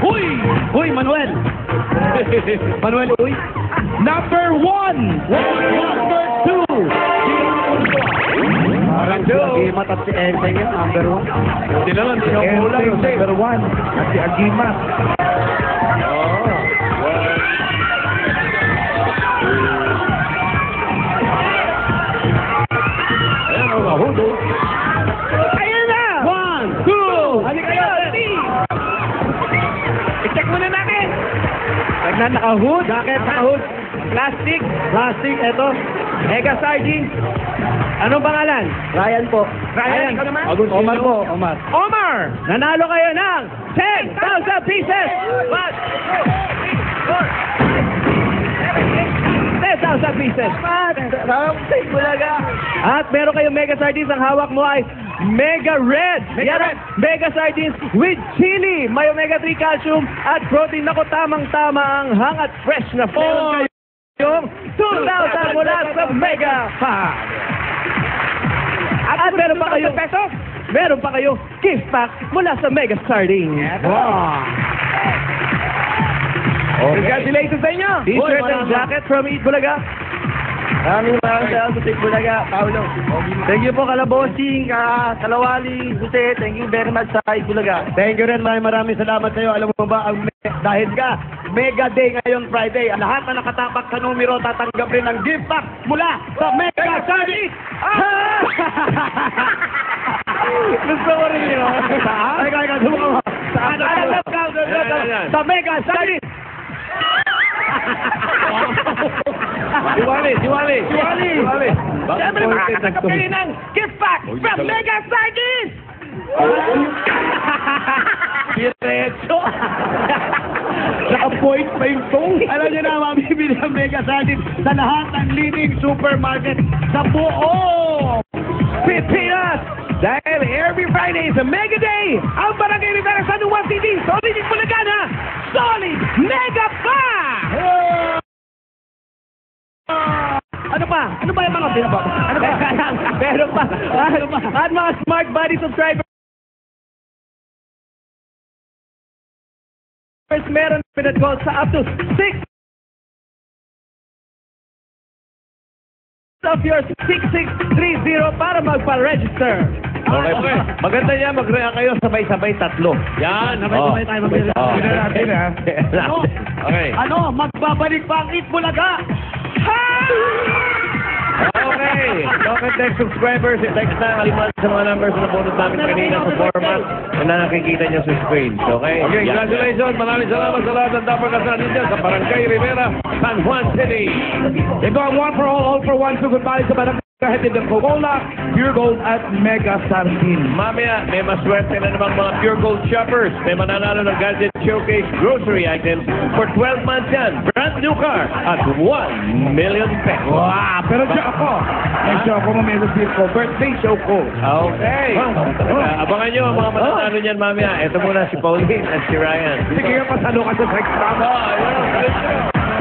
Huy! Huy, Manuel! Manuel, huy! Number 1! Number 2! Parang si Agimat at si Enteng yun, number 1. Sila lang, sila Enteng, number 1. At si Agimat. Ayan ang nahudo. Ayan na! 1, 2! Halika kayo, ready? I-check muna natin. Naka-hood. Jacket, naka-hood. Plastic. Plastic, eto. Mega sardines. Anong pangalan? Ryan po. Ryan, ikaw naman? Omar po, Omar. Omar! Nanalo kayo ng 10,000 pieces! 10,000 pieces! At meron kayong mega sardines. Ang hawak mo ay Mega Red! Yan, Mega sardines with chili! May omega-3 calcium at protein. Naku, tamang-tama ang hang at fresh na meron kayong 2,000 mula sa Mega Pack! At meron pa kayo meron pa kayo gift pack mula sa Mega Sardines. Wow! Congratulations sa inyo! T-shirt and jacket from Eat Bulaga. Maraming salamat sa Eat Bulaga, Paolo. Thank you po, Kalabosing, Kalawali, Jose. Thank you very much sa Eat Bulaga. Thank you rin, maraming salamat sa iyo. Alam mo ba, dahil ka, Mega Day ngayong Friday. Ang lahat na nakatapak sa numero, tatanggap rin ng gift pack mula sa Mega Sardines! Gusto ko rin yun. Saan? Ay, subukan mo. Saan? Sa Mega Sardines! Diwali! Siyempre, makakatanggap kayo ng gift pack from Mega Sardines! Diretso! Naka-point pa yung tong. Alam niyo na, mabibili ang Mega Sardines sa lahat ng leading supermarket sa buong Pilipinas! Dahil every Friday is a Mega Day! Ang Barangay Rivera San Juan City, Solid in Bulacan, ha? Solid Mega Pack! Ano pa? Ano ba yung mga binabot? Ano ba? Meron pa. At mga Smart Body subscribers, meron minute gold sa up to 6 of your 6630 para magpa-register. Okay. Maganda yan, mag-react kayo sabay-sabay tatlo. Yan, sabay-sabay tayo mag-react. natin, ha? Okay. Magbabalik pa ang Eat Bulaga! Okay. Token Tech subscribers, i-text na kalimutan sa mga numbers na bonus namin kanina sa format na nakikita niyo sa screen. Okay? Okay, congratulations. Maraming salamat sa lahat ng dapat kasama dito sa Barangay Rivera, San Juan City. Ito ang one for all for one. So goodbye sa Barangay. Kahatid ng Coca-Cola, Pure Gold at Mega Sardines. Mamaya, may maswerte na namang mga Pure Gold shoppers. May mananalo ng Gadget Showcase grocery items for 12 months yan. Brand new car at 1 million pesos. Wow, pero siya ako. May show ako, mamaya ko. Birthday show ko. Okay. Abangan nyo ang mga mananalo niyan mamaya. Ito muna si Pauline at si Ryan. Sige nga, pasalo ka sa sex tama.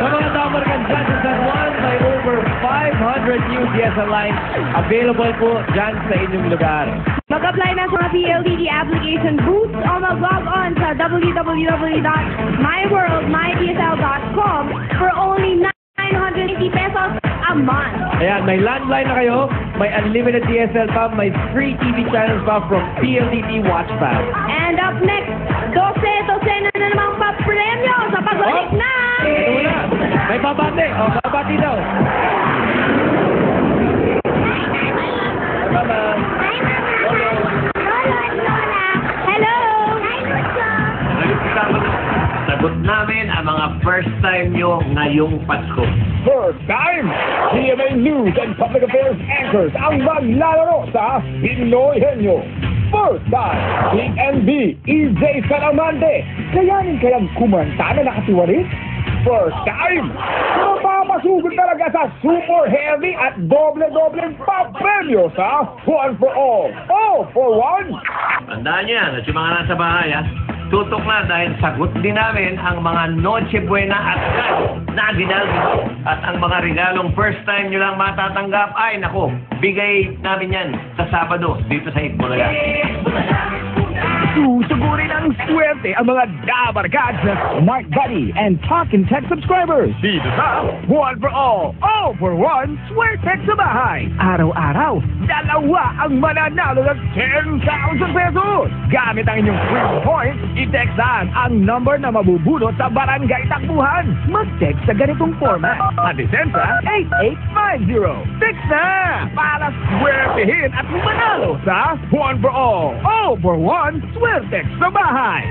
Sa mga damar kan dyan sa San Juan, may over 500 new DSL lines available po dyan sa inyong lugar. Mag-apply na sa PLDT application boost o mag-log on sa www.myworldmydsl.com for only 980 pesos a month. Ayan, may landline na kayo, may unlimited DSL pa, may free TV channels pa from PLDT Watchpad. And up next, 12 na namang pa-premyo sa pagbalik na! Ito muna, may babati. Babati daw. Mama. Hi, Mama. Lolo and Lola. Hello. Hi, Lucho. Sagot namin ang mga first time nyo ngayong Pasko. First time, GMA News and Public Affairs anchors ang maglalaro sa Pinoy Henyo. First time, PNB, EJ Salamande. Kayanin kayang kumanta na nakatiwarit? First time, mapapasugod talaga sa super heavy at doble-doble pa-premyo sa One for All, All for One. Tandaan nyo yan at yung mga nasa bahay, tutok na dahil sagot din namin ang mga Noche Buena at na ginaldo. At ang mga regalong first time nyo lang matatanggap ay, nako, bigay namin yan sa Sabado dito sa Eat Bulaga. Susugurin ang swerte ang mga Dabarkads na Smart Buddy and Talk and Text subscribers. Dito sa One for All for One, Swertex sa bahay. Araw-araw, dalawa ang mananalo ng 10,000 pesos. Gamit ang inyong free points, i-textan ang number na mabubulot sa barangay takbuhan. Mag-text sa ganitong format. Adisensa 8850. Text na para swertehin at manalo sa One for All for One, Swertex sa bahay.